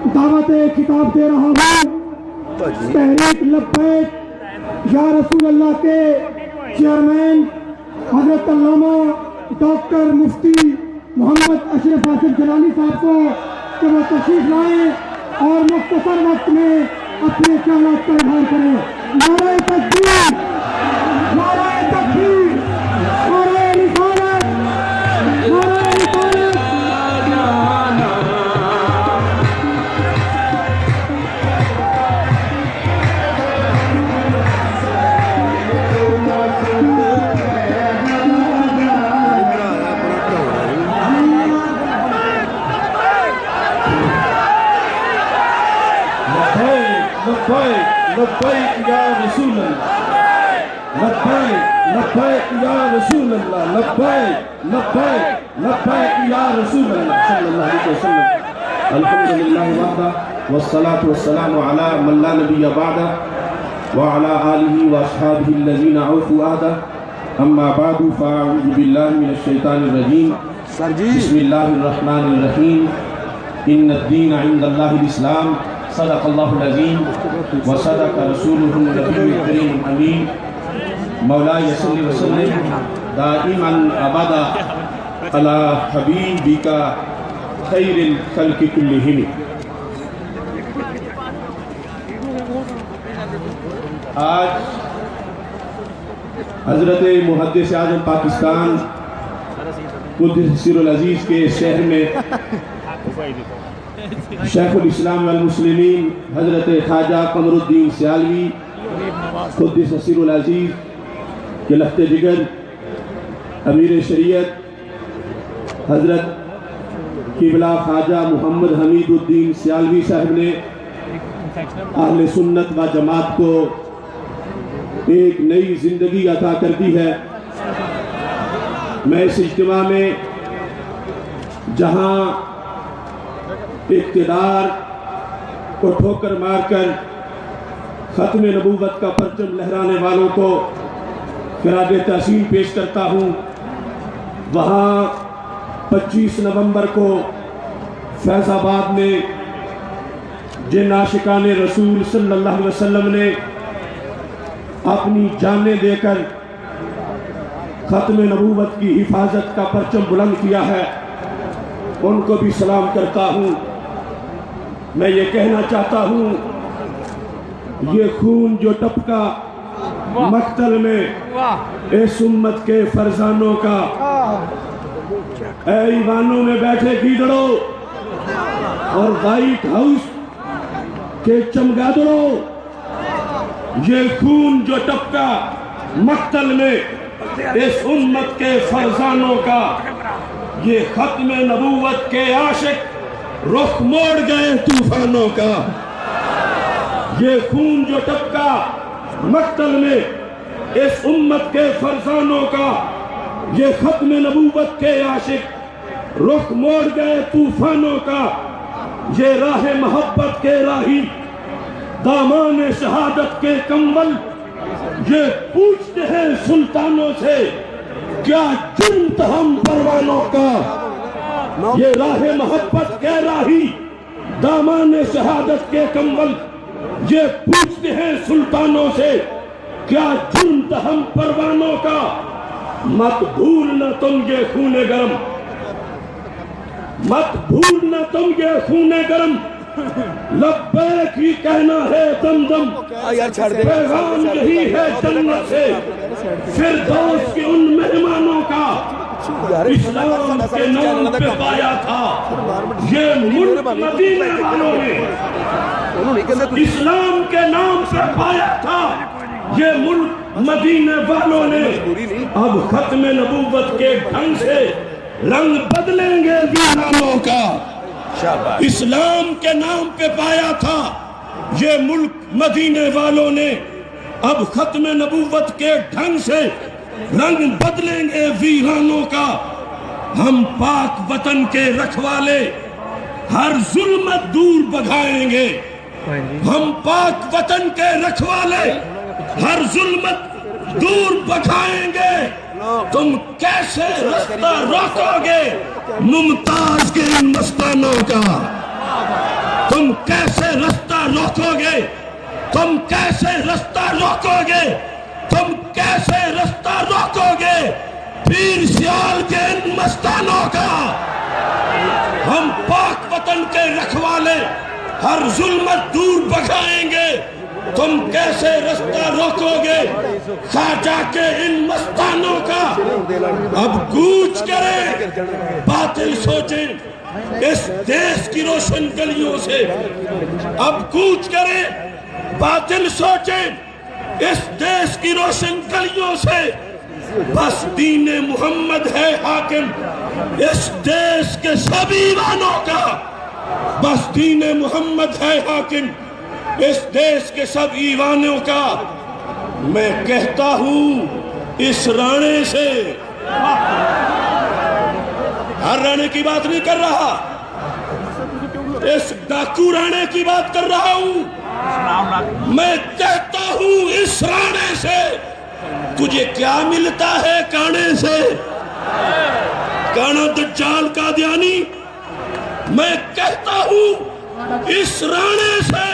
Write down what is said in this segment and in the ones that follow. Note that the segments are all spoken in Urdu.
دعوت خطاب دے رہا ہوں تحریک لبیک یا رسول اللہ کے چیئرمین حضرت علامہ ڈاکٹر مفتی محمد اشرف حاصل جلالی صاحب کو کہ وہ تشریف لائیں اور مختصر وقت میں اپنے خیالات کا اظہار کریں۔ نعرہ تکبیر، نعرہ تکبیر، نعرہ رسالت، نعرہ رسالت۔ لبیک یا رسول اللہ، لبیک یا رسول اللہ، لبیک یا رسول اللہ صلی اللہ علیہ وسلم۔ الحمدللہ وحدہ والصلاة والسلام علی من لا نبی بعدہ وعلی آلہ واصحابہ الذین عوفوا عہدہ، اما بعد فاعوذ باللہ من الشیطان الرجیم، بسم اللہ الرحمن الرحیم، ان الدین عند اللہ الاسلام، صدق اللہ العظیم وصدق رسولہ النبی الکریم الامین، مولاي صل وسلم دائما ابدا علی حبیبک خیر الخلق کلہم۔ آج حضرت محدث اعظم پاکستان قدس سر العزیز کے شہر میں شیخ الاسلام والمسلمین حضرت خواجہ قمر الدین سیالوی قدس سر العزیز کے لخت جگر امیر شریعت حضرت قبلہ خواجہ محمد حمید الدین سیالوی صاحب نے اہل سنت و جماعت کو ایک نئی زندگی عطا کر دی ہے۔ میں اس اجتماع میں جہاں اقتدار کو ٹھوکر مار کر ختم نبوت کا پرچم لہرانے والوں کو خراج تحسین پیش کرتا ہوں، وہاں 25 نومبر کو فیض آباد میں جن عاشقان رسول صلی اللہ علیہ وسلم نے اپنی جانیں دے کر ختم نبوت کی حفاظت کا پرچم بلند کیا ہے، ان کو بھی سلام کرتا ہوں۔ میں یہ کہنا چاہتا ہوں، یہ خون جو ٹپکا مقتل میں اس امت کے فرزانوں کا، اے ایوانوں میں بیٹھے گیدڑوں اور وائٹ ہاؤس کے چمگادڑوں، یہ خون جو ٹپکا مقتل میں اس امت کے فرزانوں کا، یہ ختم نبوت کے عاشق رخ موڑ گئے طوفانوں کا۔ یہ خون جو ٹپکا مقتل میں اس امت کے فرزانوں کا، یہ ختم نبوت کے عاشق رخ موڑ گئے طوفانوں کا۔ یہ راہ محبت کے راہی دامان شہادت کے کمبل، یہ پوچھتے ہیں سلطانوں سے کیا جرم تھا ہم پروانوں کا۔ یہ راہ محبت کے راہی دامان شہادت کے کمبل، یہ پوچھتے ہیں سلطانوں سے کیا جرم تھا ہم پروانوں کا۔ مت بھولنا تم یہ خون گرم، مت بھولنا تم یہ خون گرم، لبیک ہی کہنا ہے دم دم، پیغام یہی ہے جنت سے فردوس کے ان مہمانوں کا۔ اسلام کے نام پہ پایا تھا یہ ملک مدینے والوں نے، اسلام کے نام پہ پایا تھا یہ ملک مدینے والوں نے۔ اب ختم نبوت کے ڈھنگ سے رنگ بدلیں گے ویرانوں کا۔ اسلام کے نام پہ پایا تھا یہ ملک مدینے والوں نے، اب ختم نبوت کے ڈھنگ سے رنگ بدلیں گے ویرانوں کا۔ ہم پاک وطن کے رکھوالے ہر ظلمت دور بھگائیں گے، ہم پاک وطن کے رکھوالے ہر ظلمت دور بھگائیں گے۔ تم کیسے رستہ روکو گے ممتاز کے ان مستانوں کا؟ تم کیسے رستہ روکو گے؟ تم کیسے رستہ روکو گے؟ تم کیسے رستہ روکو گے پیر سیال کے ان مستانوں کا؟ ہم پاک وطن کے رکھوالے ہر ظلمت دور بھگائیں گے، تم کیسے رستہ روکو گے خواجہ کے ان مستانوں کا؟ اب کوچ کریں، باطل سوچیں اس دیش کی روشن گلیوں سے، اب کوچ کریں، باطل سوچیں اس دیش کی روشن گلیوں سے، بس دین محمد ہے حاکم اس دیش کے سب ایوانوں کا، بس دین محمد ہے حاکم اس دیش کے سب ایوانوں کا۔ میں کہتا ہوں اس رانے سے، ہر رانے کی بات نہیں کر رہا، اس ڈاکو رانے کی بات کر رہا ہوں، میں کہتا ہوں اس رانے سے، تجھے کیا ملتا ہے کانے سے؟ کانا دجال قادیانی؟ میں کہتا ہوں اس رانے سے،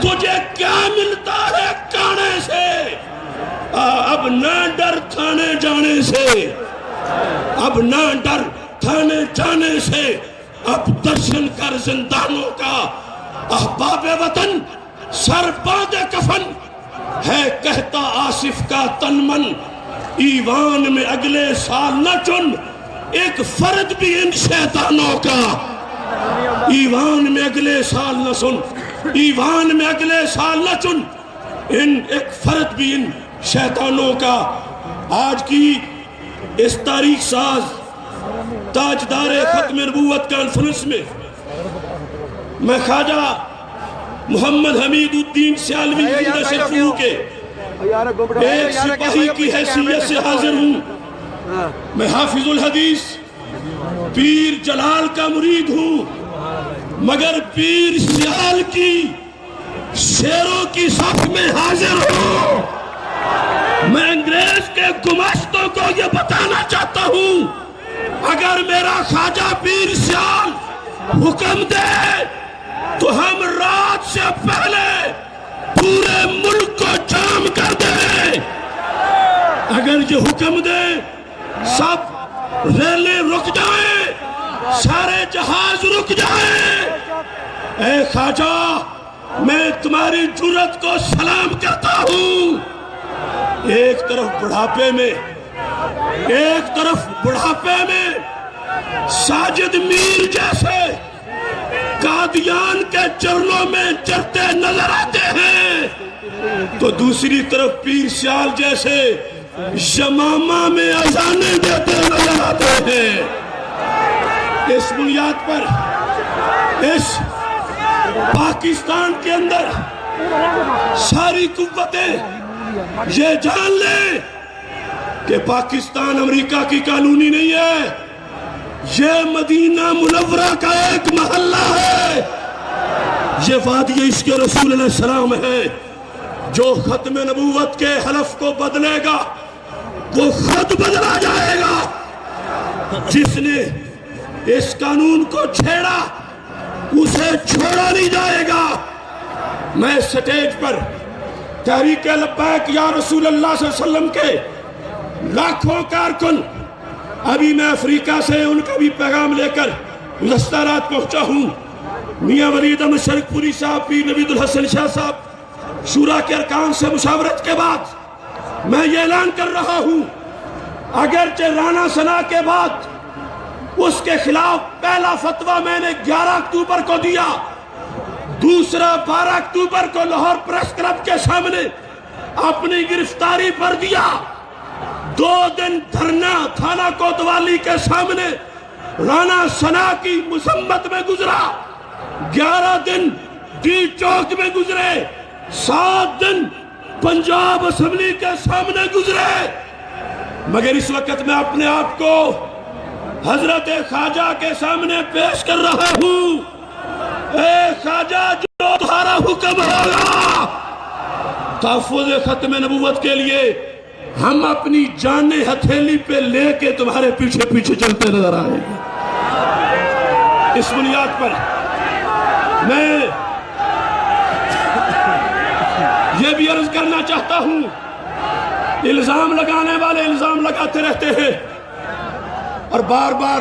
تجھے کیا ملتا ہے کانے سے؟ اب نہ ڈر تھانے جانے سے، اب نہ ڈر تھانے جانے سے، اب درشن کر زندانوں کا۔ احباب وطن سر باندھے کفن ہے کہتا آصف کا تن من، ایوان میں اگلے سال نہ چن ایک فرد بھی ان شیطانوں کا، ایوان میں اگلے سال نہ سن، ایوان میں اگلے سال نہ چن ایک فرد بھی ان شیطانوں کا۔ آج کی اس تاریخ ساز تاجدار ختم نبوت کانفرنس میں میں خواجہ محمد حمید الدین سیالوی زندہ شفیع کے ایک سپاہی کی حیثیت سے حاضر ہوں۔ میں حافظ الحدیث پیر جلال کا مرید ہوں، مگر پیر سیال کی شیروں کی صف میں حاضر ہوں۔ میں انگریز کے گماشتوں کو یہ بتانا چاہتا ہوں، اگر میرا خواجہ پیر سیال حکم دے تو ہم رات سے پہلے پورے ملک کو جام کر دیں۔ اگر یہ حکم دے سب ریلیں رک جائیں، سارے جہاز رک جائیں۔ اے خواجہ میں تمہاری جرات کو سلام کرتا ہوں۔ ایک طرف بڑھاپے میں ساجد میر جیسے قادیان کے چرنوں میں چرتے نظر آتے ہیں، تو دوسری طرف پیر سیال جیسے یمامہ میں اذانیں دیتے نظر آتے ہیں۔ اس بنیاد پر اس پاکستان کے اندر ساری قوتیں یہ جان لیں کہ پاکستان امریکہ کی کالونی نہیں ہے، یہ مدینہ منورہ کا ایک محلہ ہے، یہ وادی عشق رسول علیہ السلام ہے۔ جو ختم نبوت کے حلف کو بدلے گا وہ خود بدلا جائے گا، جس نے اس قانون کو چھیڑا اسے چھوڑا نہیں جائے گا۔ میں سٹیج پر تحریک لبیک یا رسول اللہ صلی اللہ علیہ وسلم کے لاکھوں کارکن، ابھی میں افریقہ سے ان کا بھی پیغام لے کر گزشتہ رات پہنچا ہوں۔ میاں ولید احمد شرک پوری صاحب، پیر نوید الحسن شاہ صاحب، شورا کے ارکان سے مشاورت کے بعد میں یہ اعلان کر رہا ہوں، اگرچہ رانا ثنا کے بعد اس کے خلاف پہلا فتویٰ میں نے 11 اکتوبر کو دیا، دوسرا 12 اکتوبر کو لاہور پریس کلب کے سامنے اپنی گرفتاری پر دیا، 2 دن دھرنا تھانہ کوتوالی کے سامنے رانا ثنا کی مذمت میں گزرا، 11 دن ڈی چوک میں گزرے، 7 دن پنجاب اسمبلی کے سامنے گزرے، مگر اس وقت میں اپنے آپ کو حضرت خواجہ کے سامنے پیش کر رہا ہوں۔ اے خواجہ، جو تمہارا حکم ہوگا، تحفظ ختم نبوت کے لیے ہم اپنی جانیں ہتھیلی پہ لے کے تمہارے پیچھے پیچھے چلتے نظر آئیں گے۔ اس بنیاد پر میں یہ بھی عرض کرنا چاہتا ہوں، الزام لگانے والے الزام لگاتے رہتے ہیں، اور بار بار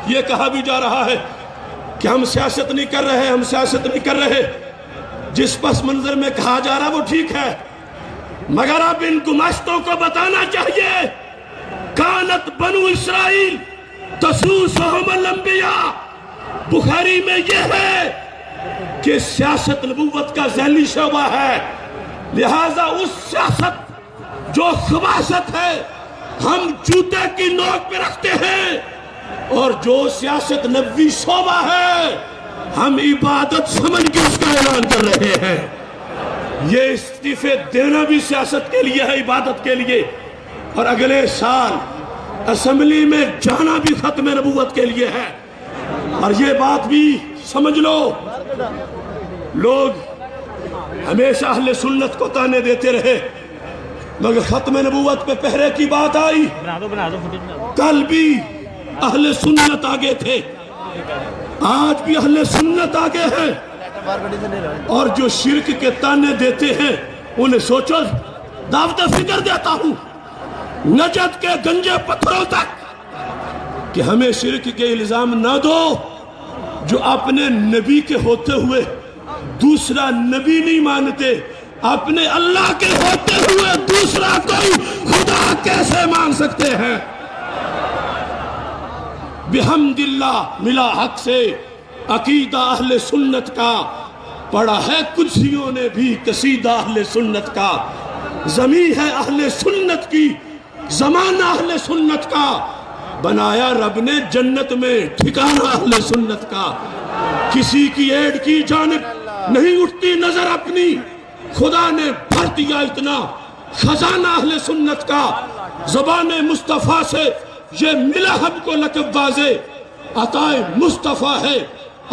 یہ کہا بھی جا رہا ہے کہ ہم سیاست نہیں کر رہے، ہم سیاست نہیں کر رہے۔ جس پس منظر میں کہا جا رہا وہ ٹھیک ہے، مگر اب ان گماشتوں کو بتانا چاہیے، کانت بنو اسرائیل تسوسہم الانبیاء، بخاری میں یہ ہے کہ سیاست نبوت کا ذیلی شعبہ ہے، لہذا اس سیاست جو خباثت ہے ہم جوتے کی نوک پہ رکھتے ہیں، اور جو سیاست نبوی شعبہ ہے ہم عبادت سمجھ کے اس کا اعلان کر رہے ہیں۔ یہ استعفے دینا بھی سیاست کے لیے ہے، عبادت کے لیے، اور اگلے سال اسمبلی میں جانا بھی ختم نبوت کے لیے ہے۔ اور یہ بات بھی سمجھ لو، لوگ ہمیشہ اہل سنت کو تانے دیتے رہے، مگر ختم نبوت پہ پہرے کی بات آئی، کل بھی اہل سنت آگے تھے، آج بھی اہل سنت آگے ہیں، اور جو شرک کے تانے دیتے ہیں انہیں سوچو، دعوت فکر دیتا ہوں نجد کے گنجے پتھروں تک کہ ہمیں شرک کے الزام نہ دو، جو اپنے نبی کے ہوتے ہوئے دوسرا نبی نہیں مانتے، اپنے اللہ کے ہوتے ہوئے دوسرا کوئی خدا کیسے مان سکتے ہیں؟ بحمد اللہ ملا حق سے عقیدہ اہل سنت کا، پڑھا ہے قدسیوں نے بھی قصیدہ اہل سنت کا، زمین ہے اہل سنت کی، زمانہ اہل سنت کا، بنایا رب نے جنت میں ٹھکانہ اہل سنت کا، کسی کی ایڈ کی جانب نہیں اٹھتی نظر اپنی، خدا نے بھر دیا اتنا خزانہ اہل سنت کا، زبان مصطفیٰ سے یہ ملا ہم کو لقب واضح، عطائے مصطفیٰ ہے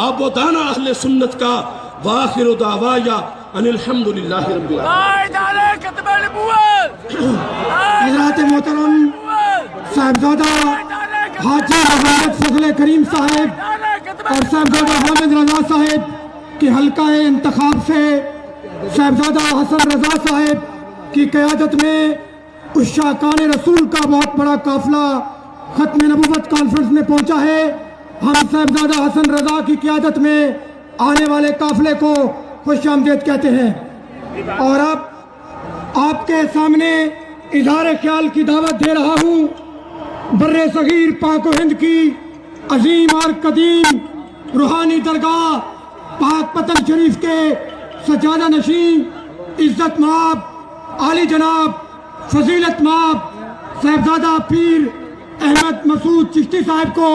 آبودانہ اہل سنت کا، وآخر دعوایا ان الحمدللہ رب العالمین۔ حضرات محترم صاحبزادہ حاجی محمد فضل کریم صاحب اور صاحبزادہ حامد رضا صاحب کی حلقہ انتخاب سے صاحبزادہ حسن رضا صاحب کی قیادت میں عشاقان رسول کا بہت بڑا قافلہ ختم نبوت کانفرنس میں پہنچا ہے۔ ہم صاحبزادہ حسن رضا کی قیادت میں آنے والے قافلے کو خوش آمدید کہتے ہیں، اور اب آپ کے سامنے اظہار خیال کی دعوت دے رہا ہوں بر صغیر پاک و ہند کی عظیم اور قدیم روحانی درگاہ پاک پتن شریف کے سجادہ نشین، عزت مآب، عالی جناب، فضیلت مآب صاحبزادہ پیر احمد مسعود چشتی صاحب کو